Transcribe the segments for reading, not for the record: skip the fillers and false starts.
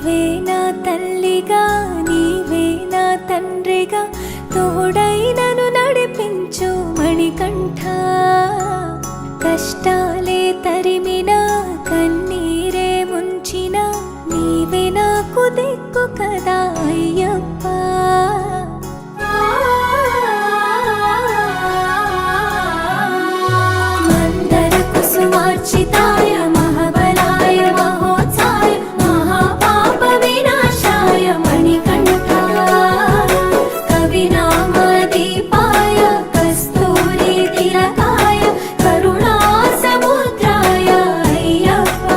నీవే నా తల్లిగా నీవే నా తండ్రిగా తోడై నన్ను నడిపించు మణికంఠ. కష్టాలే తరిమినా కన్నీరే ముంచినా నీవే నాకు దిక్కు కదా అయ్యప్ప. మందర కుసుమార్చితాయ మహాబలాయ మహోత్సాయ మహాపాప వినాశాయ మణికంఠ. కవినామదీపాయ కస్తూరి తిలకాయ కరుణా సముద్రాయ అయ్యప్ప.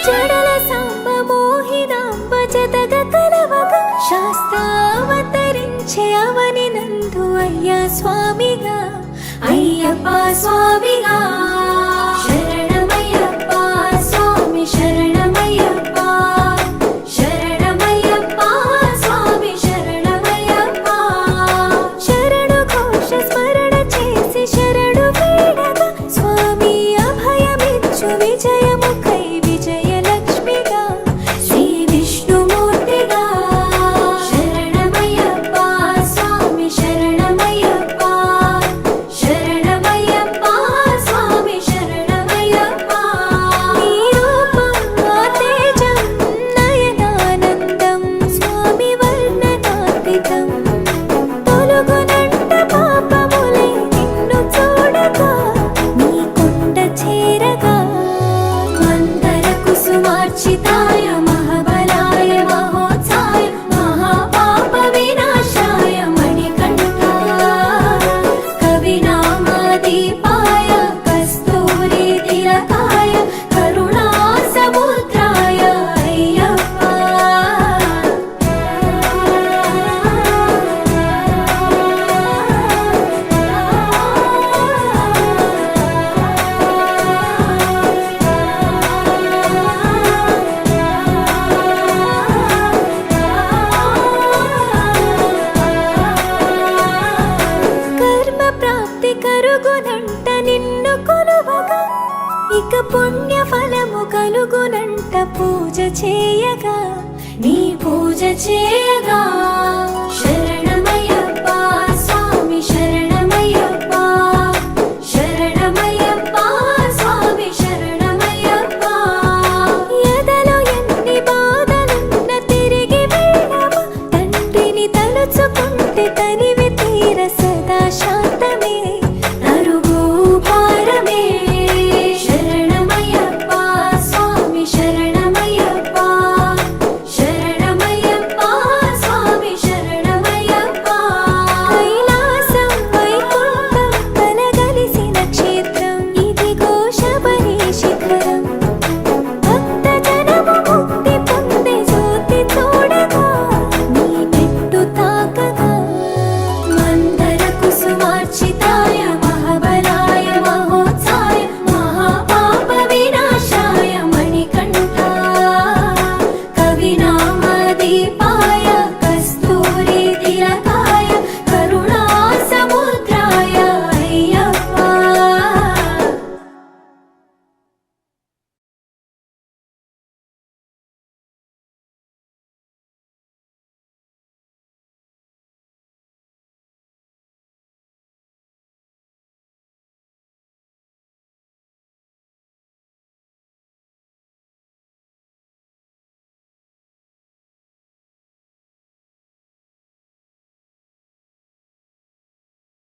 జడల సాంబ మోహినాంబ జతగ కలవగా శాస్త్రావతరించే అవని నందు అయ్యా స్వామిగా అయ్యప్ప స్వామిగా. శరణమయ్యప్ప స్వామి శరణమయ్యప్ప శరణమయ్యప్ప స్వామి శరణమయ్యప్ప. శరణు ఘోష స్మరణ చేసి శరణు వేడగా స్వామి అభయమిచ్చు విజయముఖై విజయలక్ష్మిగా శ్రీ విష్ణుమూర్తిగా. శరణమయ్యప్ప స్వామి శరణమయ్యప్ప శరణమయ్యప్ప స్వామి శరణమయ్యప్ప. నీ రూపం తేజం నయనానందం స్వామి వర్ణనాతీతం. తొలగునంట పాపములై నిన్ను చూడగా నీ కొండ చేరగా. మందర కుసుమార్చితాయ మహాబలాయ మహోత్సాయ మహాపాప వినాశాయ మణికంఠ. కవినామదీపాయ కస్తూరి తిలకాయ కరుణా సముద్రాయ అయ్యప్ప. కర్మ ప్రాప్తి కరుగునంట నిన్ను కొలువగా ఇక పుణ్య ఫలము కలుగునంట పూజ చేయగా నీ పూజ చేయగా. శరణమయ్యప్ప స్వామి శరణమయ్యప్ప శరణమయ్యప్ప స్వామి శరణమయ్యప్ప. ఎదలో ఎన్ని బాధలున్న తిరిగి వెళ్ళవా తండ్రిని తలుచుకుంటే తని